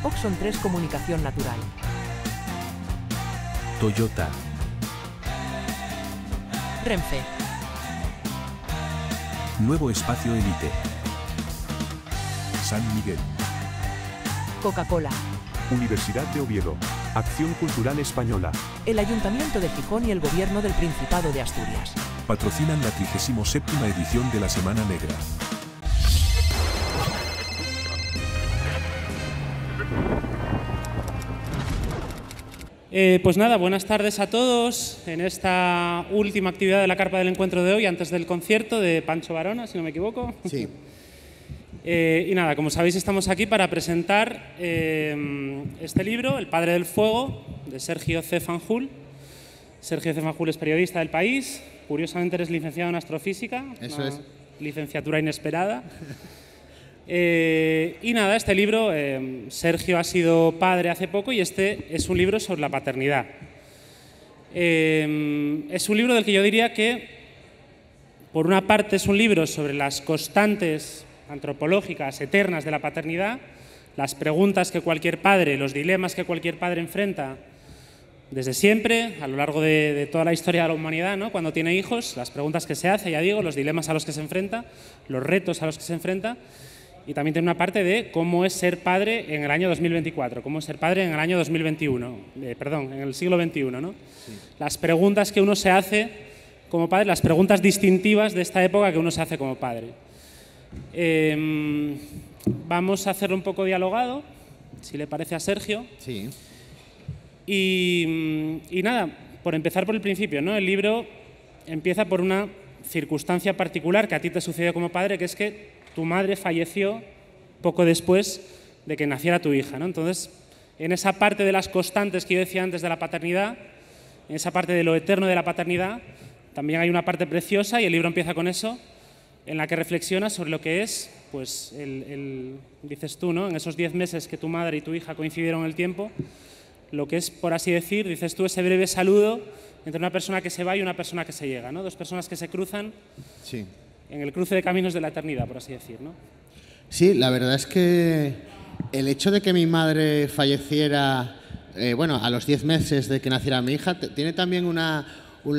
Oxon 3 Comunicación Natural. Toyota. Renfe. Nuevo Espacio Elite. San Miguel. Coca-Cola. Universidad de Oviedo. Acción Cultural Española. El Ayuntamiento de Gijón y el Gobierno del Principado de Asturias. Patrocinan la 37ª edición de la Semana Negra. Pues nada, buenas tardes a todos en esta última actividad de la carpa del encuentro de hoy, antes del concierto de Pancho Varona, si no me equivoco. Sí. Y nada, como sabéis, estamos aquí para presentar este libro, El Padre del Fuego, de Sergio C. Fanjul. Sergio C. Fanjul es periodista del País, curiosamente eres licenciado en astrofísica, Eso es. Licenciatura inesperada. Y nada, este libro, Sergio ha sido padre hace poco y este es un libro sobre la paternidad. Es un libro del que yo diría que, por una parte, es un libro sobre las constantes antropológicas eternas de la paternidad, las preguntas que cualquier padre, los dilemas que cualquier padre enfrenta desde siempre, a lo largo de toda la historia de la humanidad, ¿no? Cuando tiene hijos, las preguntas que se hace, ya digo, los dilemas a los que se enfrenta, los retos a los que se enfrenta. Y también tiene una parte de cómo es ser padre en el año 2024, cómo es ser padre en el año 2021, en el siglo XXI, ¿no? Sí. Las preguntas que uno se hace como padre, las preguntas distintivas de esta época que uno se hace como padre. Vamos a hacerlo un poco dialogado, si le parece a Sergio. Sí. Y nada, por empezar por el principio, ¿no? El libro empieza por una circunstancia particular que a ti te sucedió como padre, que es que tu madre falleció poco después de que naciera tu hija, ¿no? Entonces, en esa parte de las constantes que yo decía antes de la paternidad, en esa parte de lo eterno de la paternidad, también hay una parte preciosa, y el libro empieza con eso, en la que reflexiona sobre lo que es, pues, dices tú, ¿no? En esos 10 meses que tu madre y tu hija coincidieron en el tiempo, lo que es, por así decir, dices tú, ese breve saludo entre una persona que se va y una persona que se llega, ¿no? Dos personas que se cruzan. Sí. En el cruce de caminos de la eternidad, por así decir, ¿no? Sí, la verdad es que el hecho de que mi madre falleciera, a los 10 meses de que naciera mi hija, tiene también un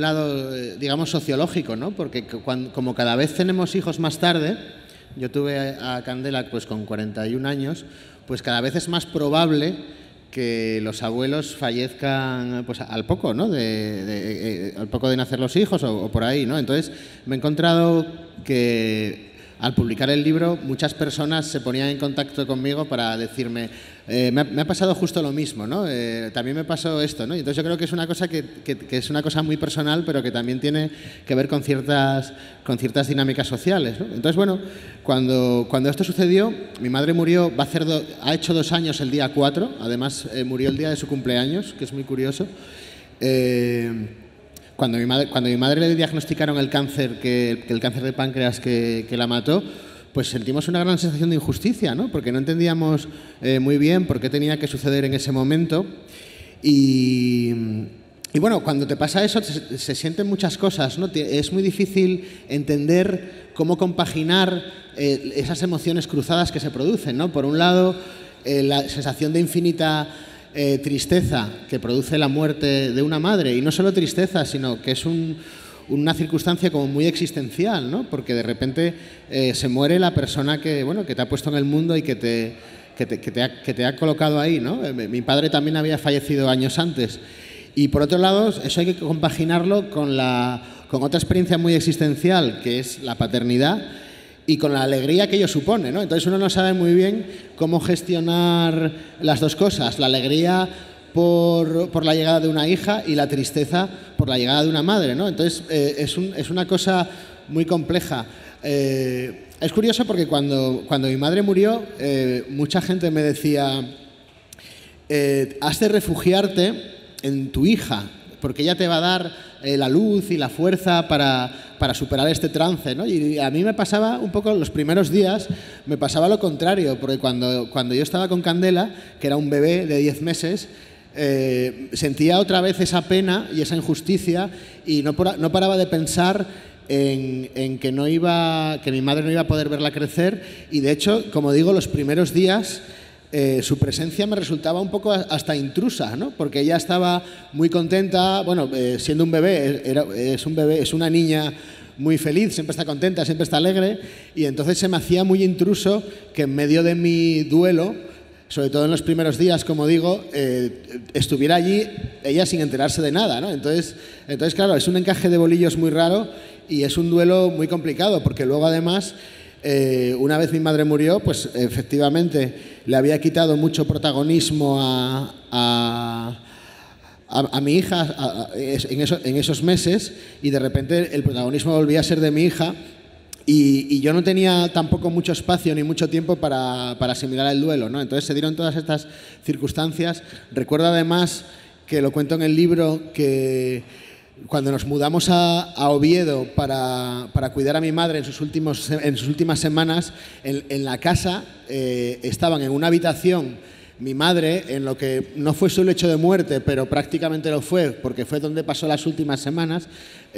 lado, digamos, sociológico, ¿no? Porque como cada vez tenemos hijos más tarde, yo tuve a Candela pues con 41 años, pues cada vez es más probable que los abuelos fallezcan pues al poco, ¿no? Al poco de nacer los hijos o por ahí, ¿no? Entonces me he encontrado que al publicar el libro muchas personas se ponían en contacto conmigo para decirme me ha pasado justo lo mismo, ¿no? También me pasó esto, ¿no? Y entonces yo creo que es una cosa que es una cosa muy personal, pero que también tiene que ver con ciertas dinámicas sociales, ¿no? Entonces, bueno, cuando esto sucedió, mi madre murió, ha hecho 2 años el día 4, además murió el día de su cumpleaños, que es muy curioso. Cuando mi madre le diagnosticaron el cáncer, el cáncer de páncreas que la mató, pues sentimos una gran sensación de injusticia, ¿no? Porque no entendíamos muy bien por qué tenía que suceder en ese momento. Y bueno, cuando te pasa eso se sienten muchas cosas, ¿no? Es muy difícil entender cómo compaginar esas emociones cruzadas que se producen, ¿no? Por un lado, la sensación de infinita tristeza que produce la muerte de una madre, y no solo tristeza, sino que es una circunstancia como muy existencial, ¿no? Porque de repente se muere la persona que te ha puesto en el mundo y que te ha colocado ahí, ¿no? Mi padre también había fallecido años antes. Y por otro lado, eso hay que compaginarlo con otra experiencia muy existencial, que es la paternidad, y con la alegría que ello supone, ¿no? Entonces uno no sabe muy bien cómo gestionar las dos cosas, la alegría por la llegada de una hija y la tristeza por la llegada de una madre, ¿no? Entonces es una cosa muy compleja. Es curioso porque cuando mi madre murió, mucha gente me decía, has de refugiarte en tu hija, porque ella te va a dar la luz y la fuerza para superar este trance, ¿no? Y a mí me pasaba un poco, los primeros días, me pasaba lo contrario, porque cuando yo estaba con Candela, que era un bebé de 10 meses, sentía otra vez esa pena y esa injusticia, y no paraba de pensar en que mi madre no iba a poder verla crecer. Y de hecho, como digo, los primeros días su presencia me resultaba un poco hasta intrusa, ¿no? Porque ella estaba muy contenta, bueno, siendo un bebé, es una niña muy feliz, siempre está contenta, siempre está alegre, y entonces se me hacía muy intruso que en medio de mi duelo, sobre todo en los primeros días, como digo, estuviera allí ella sin enterarse de nada, ¿no? Entonces, claro, es un encaje de bolillos muy raro y es un duelo muy complicado, porque luego además, una vez mi madre murió, pues efectivamente le había quitado mucho protagonismo a mi hija en esos meses, y de repente el protagonismo volvía a ser de mi hija, y yo no tenía tampoco mucho espacio ni mucho tiempo para asimilar el duelo, ¿no? Entonces se dieron todas estas circunstancias. Recuerdo además, que lo cuento en el libro, que cuando nos mudamos a Oviedo para cuidar a mi madre en sus últimas semanas, en la casa estaban en una habitación mi madre, en lo que no fue su lecho de muerte, pero prácticamente lo fue, porque fue donde pasó las últimas semanas,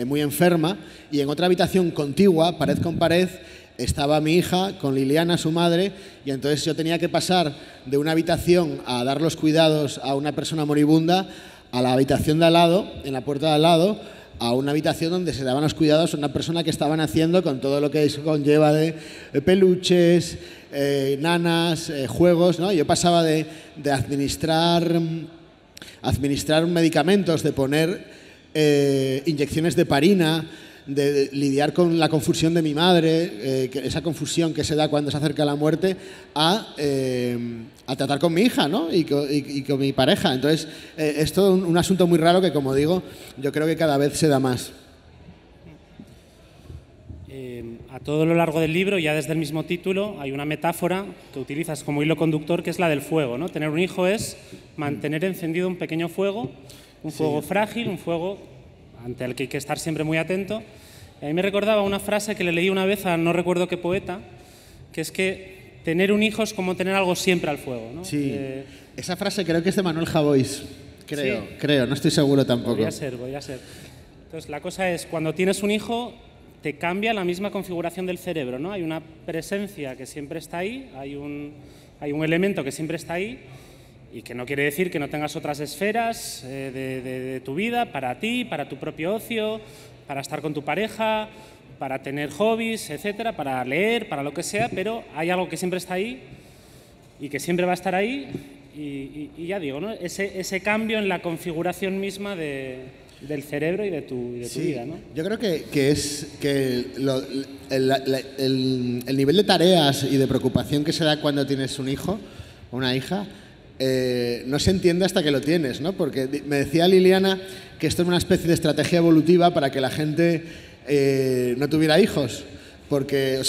muy enferma, y en otra habitación contigua, pared con pared, estaba mi hija con Liliana, su madre, y entonces yo tenía que pasar de una habitación a dar los cuidados a una persona moribunda a la habitación de al lado, en la puerta de al lado, a una habitación donde se daban los cuidados a una persona que estaban haciendo con todo lo que eso conlleva de peluches, nanas, juegos, ¿no? Yo pasaba de administrar medicamentos, de poner inyecciones de parina, de lidiar con la confusión de mi madre, esa confusión que se da cuando se acerca la muerte, a tratar con mi hija, ¿no? y con mi pareja. Entonces, es todo un asunto muy raro que, como digo, yo creo que cada vez se da más. A todo lo largo del libro, ya desde el mismo título, hay una metáfora que utilizas como hilo conductor, que es la del fuego, ¿no? Tener un hijo es mantener encendido un pequeño fuego, un fuego frágil, un fuego ante el que hay que estar siempre muy atento. Y a mí me recordaba una frase que le leí una vez a no recuerdo qué poeta, que es que tener un hijo es como tener algo siempre al fuego, ¿no? Sí, esa frase creo que es de Manuel Javois, creo, no estoy seguro tampoco. Podría ser. Entonces, la cosa es, cuando tienes un hijo, te cambia la misma configuración del cerebro, ¿no? Hay una presencia que siempre está ahí, hay un elemento que siempre está ahí, y que no quiere decir que no tengas otras esferas de tu vida, para ti, para tu propio ocio, para estar con tu pareja, para tener hobbies, etcétera, para leer, para lo que sea, pero hay algo que siempre está ahí y que siempre va a estar ahí, y ya digo, ¿no? Ese cambio en la configuración misma del cerebro y de tu vida, ¿no? Yo creo que el nivel de tareas y de preocupación que se da cuando tienes un hijo o una hija no se entiende hasta que lo tienes, ¿no? Porque me decía Liliana que esto es una especie de estrategia evolutiva para que la gente no tuviera hijos. Porque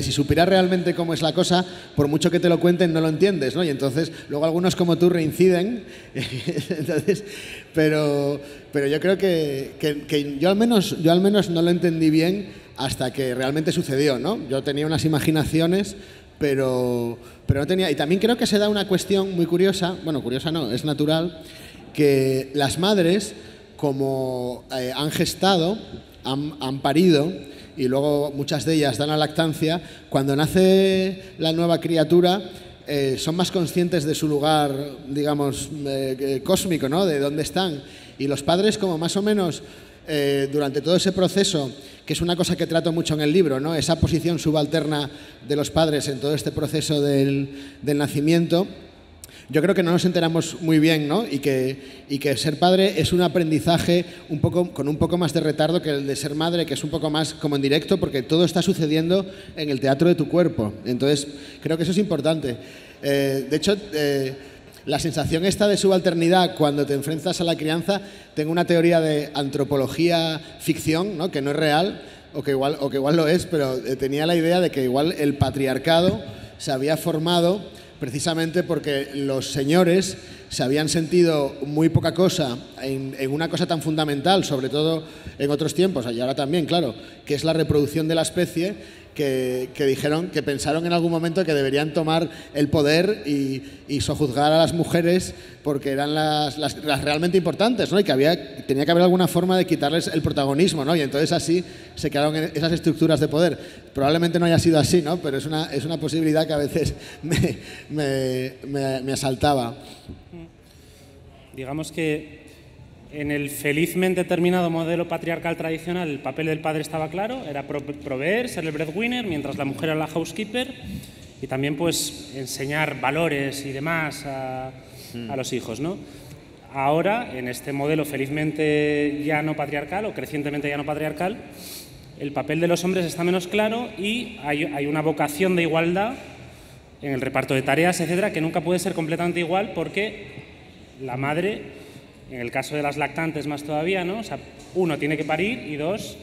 si supieras realmente cómo es la cosa, por mucho que te lo cuenten, no lo entiendes, ¿no? Y entonces luego algunos como tú reinciden. Entonces, pero yo creo que yo al menos no lo entendí bien hasta que realmente sucedió, ¿no? Yo tenía unas imaginaciones, pero no tenía. Y también creo que se da una cuestión muy curiosa, bueno, curiosa no, es natural, que las madres, como han gestado, han parido, y luego muchas de ellas dan la lactancia, cuando nace la nueva criatura son más conscientes de su lugar, digamos, cósmico, ¿no? De dónde están. Y los padres, como más o menos durante todo ese proceso, que es una cosa que trato mucho en el libro, ¿no? Esa posición subalterna de los padres en todo este proceso del nacimiento, yo creo que no nos enteramos muy bien, ¿no? Y que ser padre es un aprendizaje con un poco más de retardo que el de ser madre, que es un poco más como en directo, porque todo está sucediendo en el teatro de tu cuerpo. Entonces, creo que eso es importante. De hecho, la sensación esta de subalternidad cuando te enfrentas a la crianza, tengo una teoría de antropología ficción, ¿no? Que no es real, o que igual lo es, pero tenía la idea de que igual el patriarcado se había formado precisamente porque los señores se habían sentido muy poca cosa en una cosa tan fundamental, sobre todo en otros tiempos, y ahora también, claro, que es la reproducción de la especie, que dijeron, que pensaron en algún momento que deberían tomar el poder y sojuzgar a las mujeres porque eran las realmente importantes, ¿no? Y que tenía que haber alguna forma de quitarles el protagonismo, ¿no? Y entonces así se quedaron en esas estructuras de poder. Probablemente no haya sido así, ¿no? Pero es una posibilidad que a veces me asaltaba. Digamos que en el felizmente terminado modelo patriarcal tradicional el papel del padre estaba claro, era proveer, ser el breadwinner, mientras la mujer era la housekeeper y también pues enseñar valores y demás a los hijos, ¿no? Ahora, en este modelo felizmente ya no patriarcal o crecientemente ya no patriarcal, el papel de los hombres está menos claro y hay una vocación de igualdad en el reparto de tareas, etcétera, que nunca puede ser completamente igual porque la madre, en el caso de las lactantes más todavía, ¿no? O sea, uno tiene que parir y dos,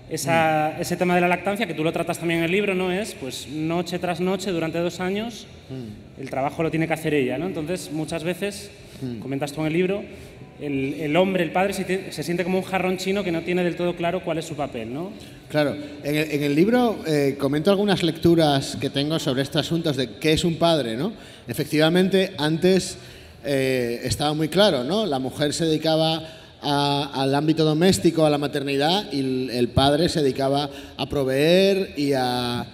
ese tema de la lactancia, que tú lo tratas también en el libro, ¿no? Es pues noche tras noche durante 2 años, el trabajo lo tiene que hacer ella, ¿no? Entonces, muchas veces, comentas tú en el libro, el hombre, el padre, se siente como un jarrón chino que no tiene del todo claro cuál es su papel, ¿no? Claro, en el libro comento algunas lecturas que tengo sobre estos asuntos de qué es un padre, ¿no? Efectivamente, antes estaba muy claro, ¿no? La mujer se dedicaba al ámbito doméstico, a la maternidad, y el padre se dedicaba a proveer y a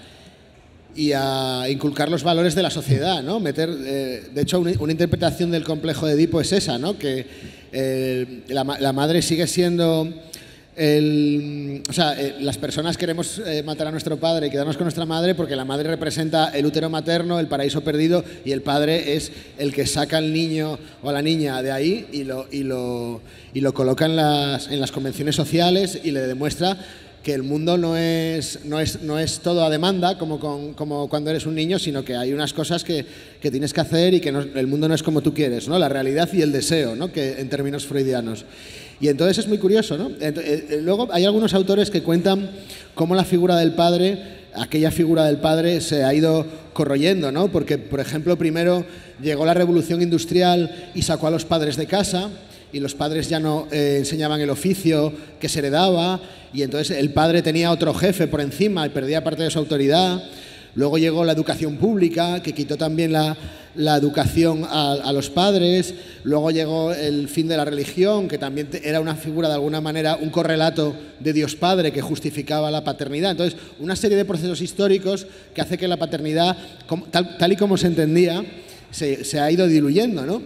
inculcar los valores de la sociedad, ¿no? De hecho, una interpretación del complejo de Edipo es esa, ¿no? Que la madre sigue siendo las personas queremos matar a nuestro padre y quedarnos con nuestra madre porque la madre representa el útero materno, el paraíso perdido, y el padre es el que saca al niño o a la niña de ahí y lo coloca en las convenciones sociales y le demuestra que el mundo no es todo a demanda como cuando eres un niño, sino que hay unas cosas que tienes que hacer y que el mundo no es como tú quieres, ¿no? La realidad y el deseo, ¿no? Que en términos freudianos. Y entonces es muy curioso, ¿no? Luego hay algunos autores que cuentan cómo la figura del padre, aquella figura del padre se ha ido corroyendo, ¿no? Porque, por ejemplo, primero llegó la revolución industrial y sacó a los padres de casa, y los padres ya no enseñaban el oficio que se heredaba, y entonces el padre tenía otro jefe por encima y perdía parte de su autoridad. Luego llegó la educación pública, que quitó también la educación a los padres. Luego llegó el fin de la religión, que también era una figura, de alguna manera, un correlato de Dios Padre que justificaba la paternidad. Entonces, una serie de procesos históricos que hace que la paternidad, tal y como se entendía, se ha ido diluyendo, ¿no?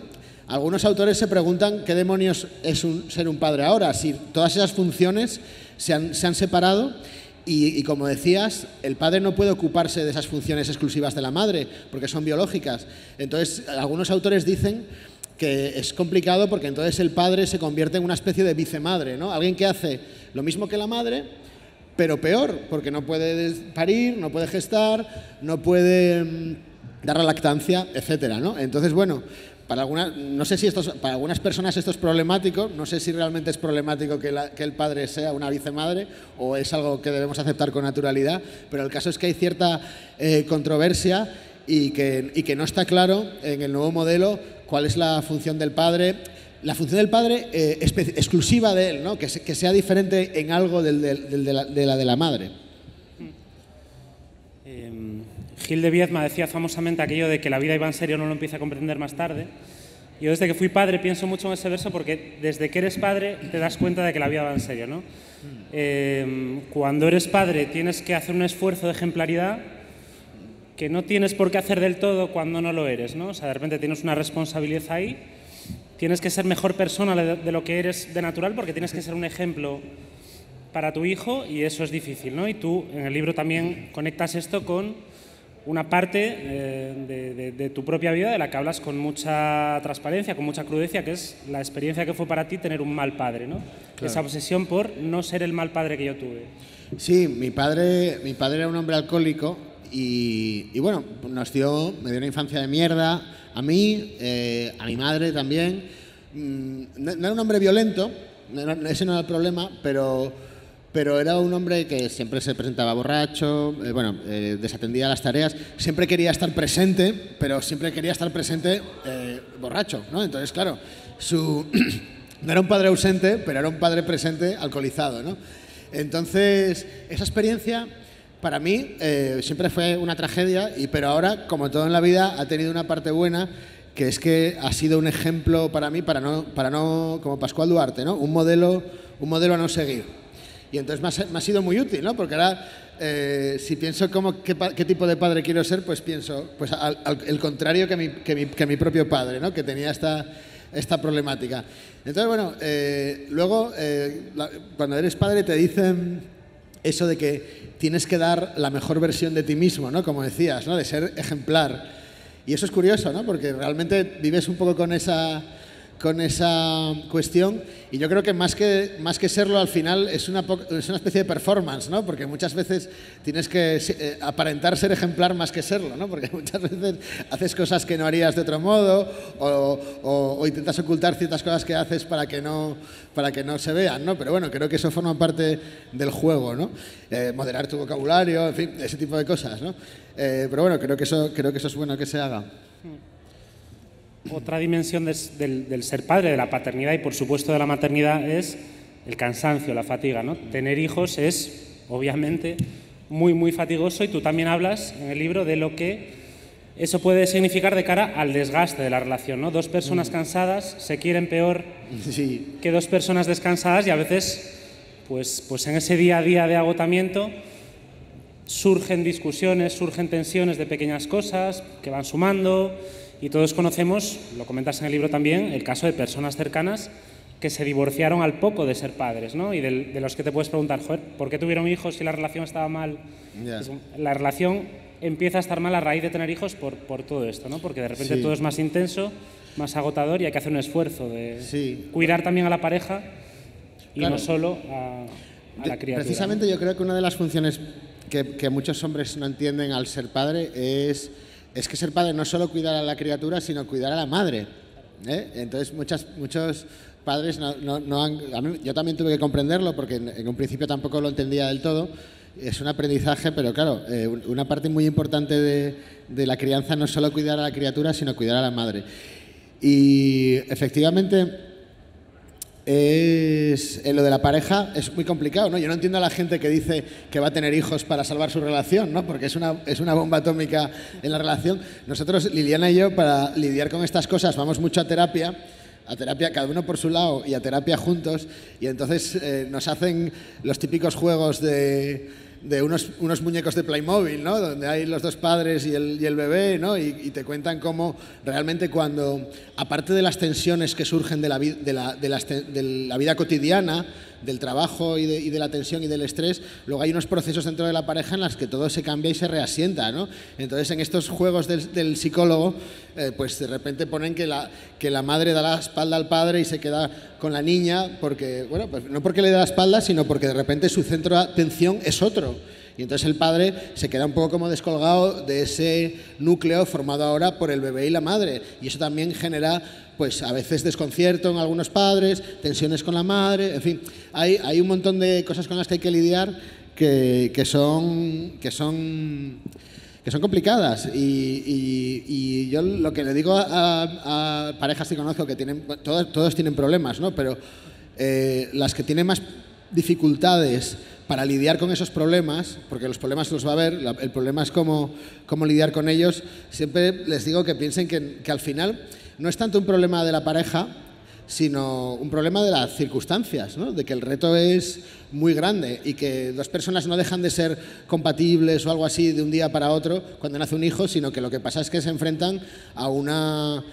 Algunos autores se preguntan qué demonios es ser un padre ahora, si todas esas funciones se han separado. Y como decías, el padre no puede ocuparse de esas funciones exclusivas de la madre, porque son biológicas. Entonces, algunos autores dicen que es complicado porque entonces el padre se convierte en una especie de vicemadre, ¿no? Alguien que hace lo mismo que la madre, pero peor, porque no puede parir, no puede gestar, no puede dar la lactancia, etcétera, ¿no? Entonces, bueno, no sé si para algunas personas esto es problemático, no sé si realmente es problemático que el padre sea una vicemadre o es algo que debemos aceptar con naturalidad, pero el caso es que hay cierta controversia y que no está claro en el nuevo modelo cuál es la función del padre. La función del padre exclusiva de él, ¿no? Que sea diferente en algo de la de la madre. Gil de Viedma decía famosamente aquello de que la vida iba en serio, no lo empieza a comprender más tarde. Yo desde que fui padre pienso mucho en ese verso porque desde que eres padre te das cuenta de que la vida va en serio, ¿no? Cuando eres padre tienes que hacer un esfuerzo de ejemplaridad que no tienes por qué hacer del todo cuando no lo eres, ¿no? O sea, de repente tienes una responsabilidad ahí, tienes que ser mejor persona de lo que eres de natural porque tienes que ser un ejemplo para tu hijo y eso es difícil, ¿no? Y tú en el libro también conectas esto con una parte de tu propia vida de la que hablas con mucha transparencia, con mucha crudeza, que es la experiencia que fue para ti tener un mal padre, ¿no? Claro. Esa obsesión por no ser el mal padre que yo tuve. Sí, mi padre era un hombre alcohólico y bueno, me dio una infancia de mierda a mí, a mi madre también. No era un hombre violento, ese no era el problema, pero era un hombre que siempre se presentaba borracho, desatendía las tareas, siempre quería estar presente, pero siempre quería estar presente borracho, ¿no? Entonces, claro, no era un padre ausente, pero era un padre presente alcoholizado, ¿no? Entonces, esa experiencia para mí siempre fue una tragedia, pero ahora, como todo en la vida, ha tenido una parte buena, que es que ha sido un ejemplo para mí, para no como Pascual Duarte, ¿no? Un modelo a no seguir. Y entonces me ha sido muy útil, ¿no? Porque ahora, si pienso qué tipo de padre quiero ser, pues pienso el contrario que mi propio padre, ¿no? Que tenía esta problemática. Entonces, bueno, luego, cuando eres padre te dicen eso de que tienes que dar la mejor versión de ti mismo, ¿no? Como decías, ¿no? De ser ejemplar. Y eso es curioso, ¿no? Porque realmente vives un poco con esa cuestión, y yo creo que más que serlo, al final es una especie de performance, ¿no? Porque muchas veces tienes que aparentar ser ejemplar más que serlo, ¿no? Porque muchas veces haces cosas que no harías de otro modo, o intentas ocultar ciertas cosas que haces para que no se vean, ¿no? Pero bueno, creo que eso forma parte del juego, ¿no? Moderar tu vocabulario, en fin, ese tipo de cosas, ¿no? Pero bueno, creo que eso es bueno que se haga. Otra dimensión del ser padre, de la paternidad y por supuesto de la maternidad, es el cansancio, la fatiga, ¿no? Tener hijos es obviamente muy, muy fatigoso, y tú también hablas en el libro de lo que eso puede significar de cara al desgaste de la relación, ¿no? Dos personas cansadas se quieren peor que dos personas descansadas, y a veces pues en ese día a día de agotamiento surgen discusiones, surgen tensiones de pequeñas cosas que van sumando. Y todos conocemos, lo comentas en el libro también, el caso de personas cercanas que se divorciaron al poco de ser padres, ¿no? Y de los que te puedes preguntar, joder, ¿por qué tuvieron hijos si la relación estaba mal? Yeah. La relación empieza a estar mal a raíz de tener hijos por todo esto, ¿no? Porque de repente todo es más intenso, más agotador, y hay que hacer un esfuerzo de cuidar también a la pareja y no solo a la criatura. Precisamente, ¿no? Yo creo que una de las funciones que muchos hombres no entienden al ser padre es que ser padre no es solo cuidar a la criatura, sino cuidar a la madre, ¿eh? Entonces, muchos padres no han... yo también tuve que comprenderlo, porque en un principio tampoco lo entendía del todo. Es un aprendizaje, pero claro, una parte muy importante de la crianza no es solo cuidar a la criatura, sino cuidar a la madre. Y efectivamente, lo de la pareja es muy complicado, ¿no? Yo no entiendo a la gente que dice que va a tener hijos para salvar su relación, ¿no? Porque es una bomba atómica en la relación. Nosotros, Liliana y yo, para lidiar con estas cosas, vamos mucho a terapia cada uno por su lado y a terapia juntos, y entonces nos hacen los típicos juegos de unos muñecos de Playmobil, ¿no? Donde hay los dos padres y el bebé, ¿no? Y te cuentan cómo realmente cuando, aparte de las tensiones que surgen de la vida cotidiana, del trabajo y de la tensión y del estrés, luego hay unos procesos dentro de la pareja en los que todo se cambia y se reasienta, ¿no? Entonces, en estos juegos del psicólogo, pues de repente ponen que la madre da la espalda al padre y se queda con la niña, porque, bueno, pues no porque le da la espalda, sino porque de repente su centro de atención es otro. Y entonces el padre se queda un poco como descolgado de ese núcleo formado ahora por el bebé y la madre. Y eso también genera, pues a veces desconcierto en algunos padres, tensiones con la madre, en fin. Hay un montón de cosas con las que hay que lidiar que son complicadas. Y yo lo que le digo a parejas que conozco que tienen, todos tienen problemas, ¿no? Pero las que tienen más dificultades para lidiar con esos problemas, porque los problemas los va a haber, el problema es cómo lidiar con ellos, siempre les digo que piensen que al final no es tanto un problema de la pareja, sino un problema de las circunstancias, ¿no? De que el reto es muy grande y que dos personas no dejan de ser compatibles o algo así de un día para otro cuando nace un hijo, sino que lo que pasa es que se enfrentan a una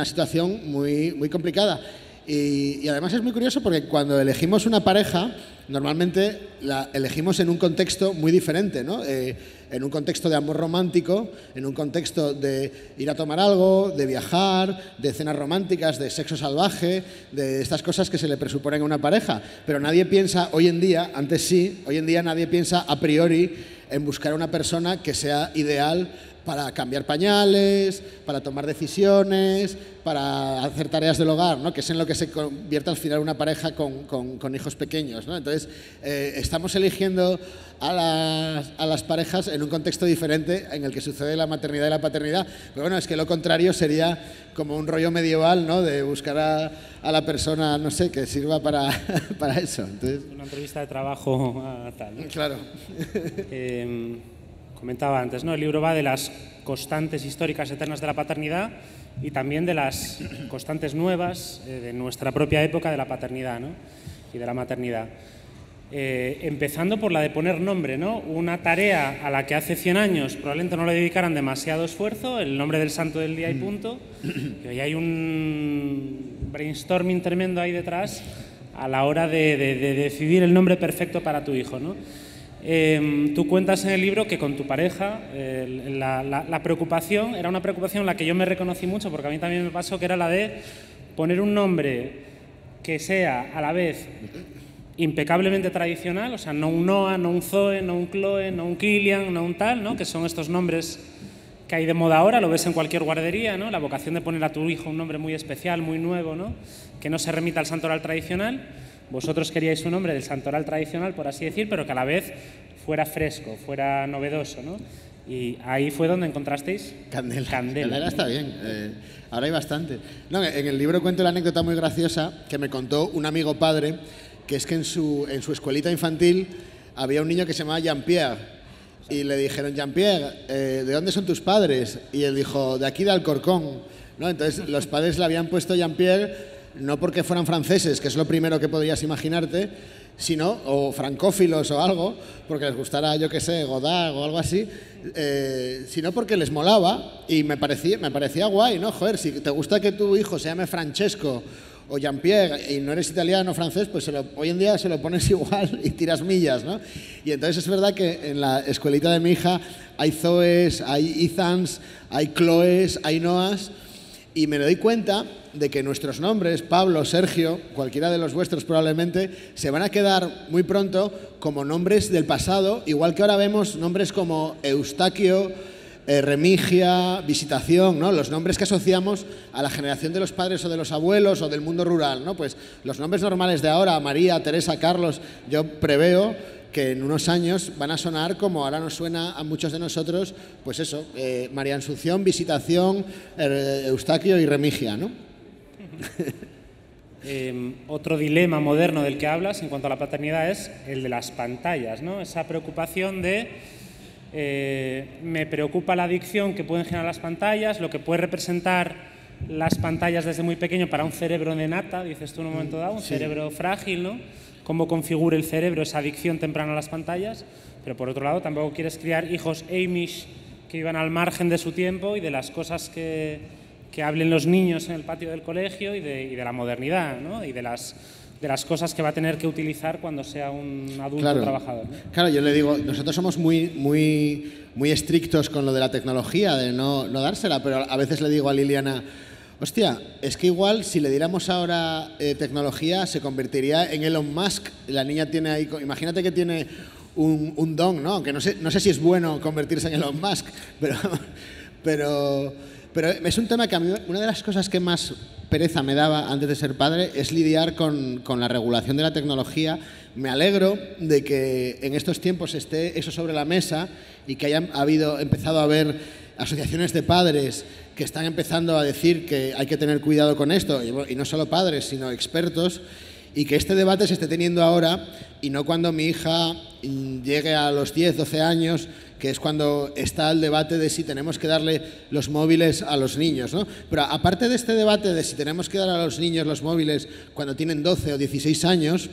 situación muy, muy complicada. Y además es muy curioso porque cuando elegimos una pareja, normalmente la elegimos en un contexto muy diferente, ¿no? En un contexto de amor romántico, en un contexto de ir a tomar algo, de viajar, de cenas románticas, de sexo salvaje, de estas cosas que se le presuponen a una pareja. Pero nadie piensa hoy en día, antes sí, hoy en día nadie piensa a priori en buscar una persona que sea ideal para cambiar pañales, para tomar decisiones, para hacer tareas del hogar, ¿no? Que es en lo que se convierte al final una pareja con hijos pequeños, ¿no? Entonces, estamos eligiendo a las parejas en un contexto diferente en el que sucede la maternidad y la paternidad. Pero bueno, es que lo contrario sería como un rollo medieval, ¿no? De buscar a la persona, no sé, que sirva para eso. Entonces, una entrevista de trabajo tal, ¿no? Claro. Comentaba antes, ¿no? El libro va de las constantes históricas eternas de la paternidad y también de las constantes nuevas de nuestra propia época de la paternidad, ¿no? Y de la maternidad. Empezando por la de poner nombre, ¿no? Una tarea a la que hace 100 años probablemente no le dedicaran demasiado esfuerzo, el nombre del santo del día y punto, y hoy hay un brainstorming tremendo ahí detrás a la hora de decidir el nombre perfecto para tu hijo, ¿no? Tú cuentas en el libro que con tu pareja la preocupación era una preocupación en la que yo me reconocí mucho, porque a mí también me pasó, que era la de poner un nombre que sea a la vez impecablemente tradicional, o sea, no un Noah, no un Zoe, no un Chloe, no un Kilian, no un tal, ¿no? Que son estos nombres que hay de moda ahora, lo ves en cualquier guardería, ¿no? La vocación de poner a tu hijo un nombre muy especial, muy nuevo, ¿no? Que no se remita al santoral tradicional. Vosotros queríais un nombre del santoral tradicional, por así decir, pero que a la vez fuera fresco, fuera novedoso, ¿no? Y ahí fue donde encontrasteis Candela. Candela. Candela está bien. Ahora hay bastante. No, en el libro cuento la anécdota muy graciosa que me contó un amigo padre, que es que en su escuelita infantil había un niño que se llamaba Jean-Pierre. Y le dijeron, Jean-Pierre, ¿de dónde son tus padres? Y él dijo, de aquí de Alcorcón, ¿no? Entonces los padres le habían puesto Jean-Pierre no porque fueran franceses, que es lo primero que podrías imaginarte, sino, o francófilos o algo, porque les gustara, yo qué sé, Godard o algo así, sino porque les molaba y me parecía guay, ¿no? Joder, si te gusta que tu hijo se llame Francesco o Jean-Pierre y no eres italiano o francés, pues hoy en día se lo pones igual y tiras millas, ¿no? Y entonces es verdad que en la escuelita de mi hija hay Zoes, hay Ethans, hay Chloes, hay Noas, y me doy cuenta de que nuestros nombres, Pablo, Sergio, cualquiera de los vuestros probablemente, se van a quedar muy pronto como nombres del pasado, igual que ahora vemos nombres como Eustaquio, Remigia, Visitación, ¿no? Los nombres que asociamos a la generación de los padres o de los abuelos o del mundo rural, ¿no? Pues los nombres normales de ahora, María, Teresa, Carlos, yo preveo que en unos años van a sonar como ahora nos suena a muchos de nosotros, pues eso, María Asunción, Visitación, Eustaquio y Remigia, ¿no? Otro dilema moderno del que hablas en cuanto a la paternidad es el de las pantallas, ¿no? Esa preocupación de me preocupa la adicción que pueden generar las pantallas, lo que puede representar las pantallas desde muy pequeño para un cerebro de nata, dices tú en un momento dado, un cerebro frágil, ¿no? Cómo configura el cerebro esa adicción temprana a las pantallas, pero por otro lado tampoco quieres criar hijos Amish que vivan al margen de su tiempo y de las cosas que hablen los niños en el patio del colegio y de la modernidad, ¿no? Y de las cosas que va a tener que utilizar cuando sea un adulto trabajador, ¿no? Claro, yo le digo, nosotros somos muy estrictos con lo de la tecnología, de no dársela, pero a veces le digo a Liliana, hostia, es que igual si le diéramos ahora tecnología se convertiría en Elon Musk. La niña tiene ahí, imagínate que tiene un don, ¿no? Aunque no sé si es bueno convertirse en Elon Musk, pero es un tema que a mí, una de las cosas que más pereza me daba antes de ser padre es lidiar con la regulación de la tecnología. Me alegro de que en estos tiempos esté eso sobre la mesa y que haya empezado a haber asociaciones de padres que están empezando a decir que hay que tener cuidado con esto, y no solo padres, sino expertos, y que este debate se esté teniendo ahora y no cuando mi hija llegue a los 10, 12 años, que es cuando está el debate de si tenemos que darle los móviles a los niños, ¿no? Pero aparte de este debate de si tenemos que dar a los niños los móviles cuando tienen 12 o 16 años,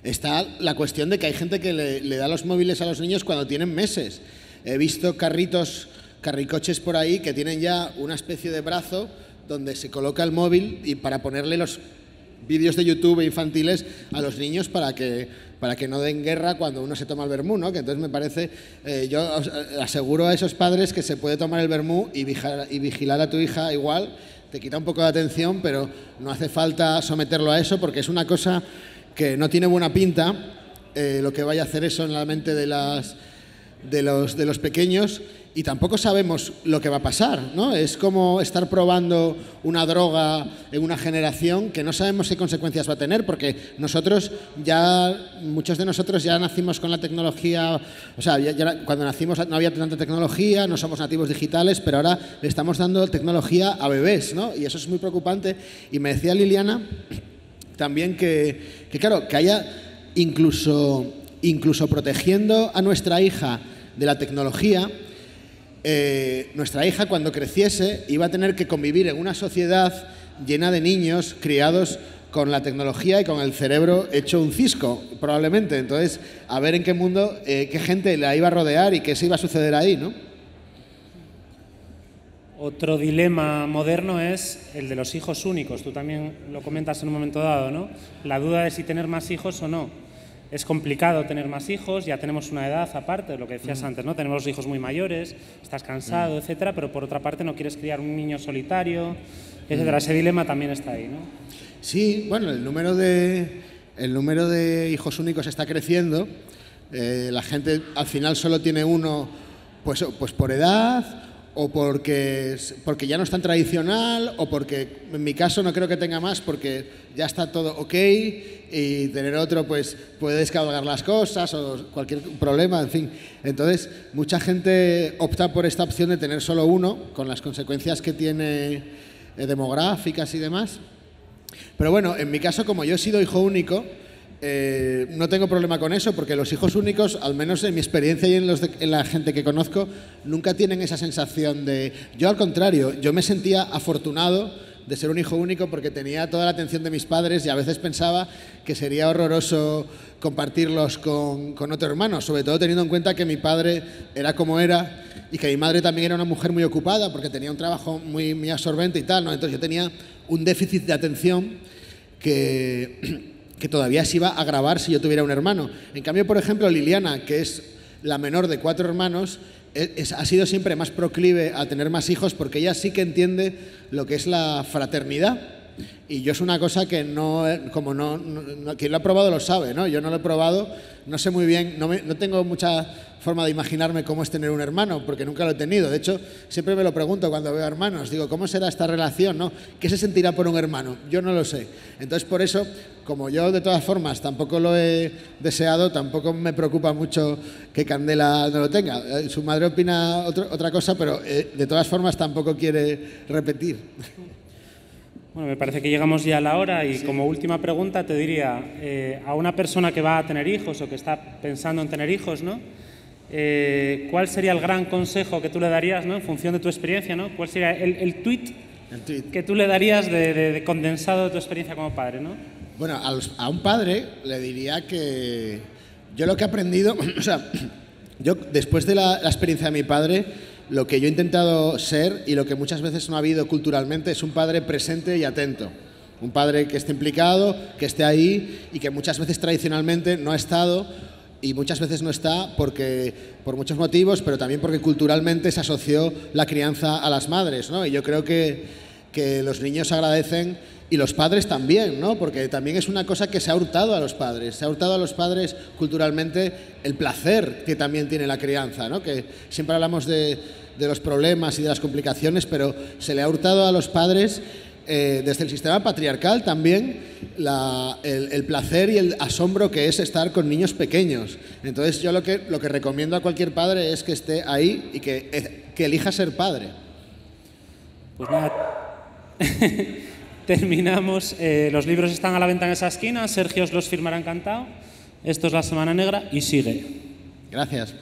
está la cuestión de que hay gente que le da los móviles a los niños cuando tienen meses. He visto carricoches por ahí que tienen ya una especie de brazo donde se coloca el móvil y para ponerle los vídeos de YouTube infantiles a los niños para que no den guerra cuando uno se toma el vermú, ¿no? Que entonces me parece, yo os aseguro a esos padres que se puede tomar el vermú y vigilar a tu hija igual, te quita un poco de atención, pero no hace falta someterlo a eso porque es una cosa que no tiene buena pinta, lo que vaya a hacer eso en la mente de de los pequeños y tampoco sabemos lo que va a pasar, ¿no? Es como estar probando una droga en una generación que no sabemos qué consecuencias va a tener, porque muchos de nosotros ya nacimos con la tecnología, o sea, cuando nacimos no había tanta tecnología, no somos nativos digitales, pero ahora le estamos dando tecnología a bebés, ¿no? Y eso es muy preocupante. Y me decía Liliana también que claro, que haya incluso protegiendo a nuestra hija de la tecnología, nuestra hija cuando creciese iba a tener que convivir en una sociedad llena de niños criados con la tecnología y con el cerebro hecho un cisco, probablemente. Entonces, a ver en qué mundo, qué gente la iba a rodear y qué se iba a suceder ahí, ¿no? Otro dilema moderno es el de los hijos únicos. Tú también lo comentas en un momento dado, ¿no? La duda de si tener más hijos o no. Es complicado tener más hijos, ya tenemos una edad aparte de lo que decías antes, ¿no? Tenemos los hijos muy mayores, estás cansado, etcétera, pero por otra parte no quieres criar un niño solitario, etcétera. Ese dilema también está ahí, ¿no? Sí, bueno, el número de hijos únicos está creciendo. La gente al final solo tiene uno, pues por edad, o porque ya no es tan tradicional, o porque en mi caso no creo que tenga más porque ya está todo ok, y tener otro pues puede descargar las cosas o cualquier problema, en fin. Entonces, mucha gente opta por esta opción de tener solo uno, con las consecuencias que tiene demográficas y demás. Pero bueno, en mi caso, como yo he sido hijo único, no tengo problema con eso, porque los hijos únicos, al menos en mi experiencia y en la gente que conozco, nunca tienen esa sensación de... Yo al contrario, yo me sentía afortunado de ser un hijo único porque tenía toda la atención de mis padres y a veces pensaba que sería horroroso compartirlos con otro hermano, sobre todo teniendo en cuenta que mi padre era como era y que mi madre también era una mujer muy ocupada porque tenía un trabajo muy absorbente y tal, ¿no? Entonces yo tenía un déficit de atención que todavía se iba a agravar si yo tuviera un hermano. En cambio, por ejemplo, Liliana, que es la menor de 4 hermanos, ha sido siempre más proclive a tener más hijos porque ella sí que entiende lo que es la fraternidad. Y yo es una cosa que quien lo ha probado lo sabe, ¿no? Yo no lo he probado, no sé muy bien, no tengo mucha forma de imaginarme cómo es tener un hermano, porque nunca lo he tenido. De hecho, siempre me lo pregunto cuando veo hermanos, digo, ¿cómo será esta relación, no? ¿Qué se sentirá por un hermano? Yo no lo sé. Entonces, por eso, como yo de todas formas tampoco lo he deseado, tampoco me preocupa mucho que Candela no lo tenga. Su madre opina otra cosa, pero de todas formas tampoco quiere repetir. Bueno, me parece que llegamos ya a la hora y como última pregunta te diría, a una persona que va a tener hijos o que está pensando en tener hijos, ¿no? ¿Cuál sería el gran consejo que tú le darías, ¿no? En función de tu experiencia, ¿no? ¿Cuál sería el tuit que tú le darías de condensado de tu experiencia como padre, ¿no? Bueno, a un padre le diría que yo lo que he aprendido, o sea, yo después de la experiencia de mi padre, lo que yo he intentado ser y lo que muchas veces no ha habido culturalmente es un padre presente y atento. Un padre que esté implicado, que esté ahí y que muchas veces tradicionalmente no ha estado y muchas veces no está por muchos motivos, pero también porque culturalmente se asoció la crianza a las madres, ¿no? Y yo creo que los niños agradecen y los padres también, ¿no? Porque también es una cosa que se ha hurtado a los padres. Se ha hurtado a los padres culturalmente el placer que también tiene la crianza, ¿no? Que siempre hablamos de los problemas y de las complicaciones, pero se le ha hurtado a los padres desde el sistema patriarcal también el placer y el asombro que es estar con niños pequeños. Entonces yo lo que recomiendo a cualquier padre es que esté ahí y que elija ser padre. Pues nada, terminamos. Los libros están a la venta en esa esquina, Sergio os los firmará encantado. Esto es La Semana Negra y sigue. Gracias.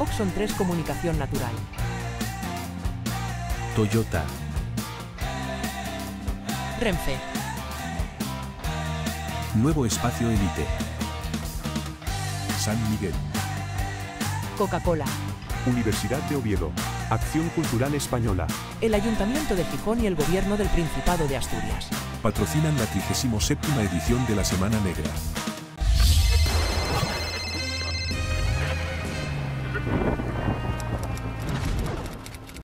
Oxon 3 Comunicación Natural. Toyota. Renfe. Nuevo Espacio Elite. San Miguel. Coca-Cola. Universidad de Oviedo. Acción Cultural Española. El Ayuntamiento de Gijón y el Gobierno del Principado de Asturias. Patrocinan la 37ª edición de la Semana Negra.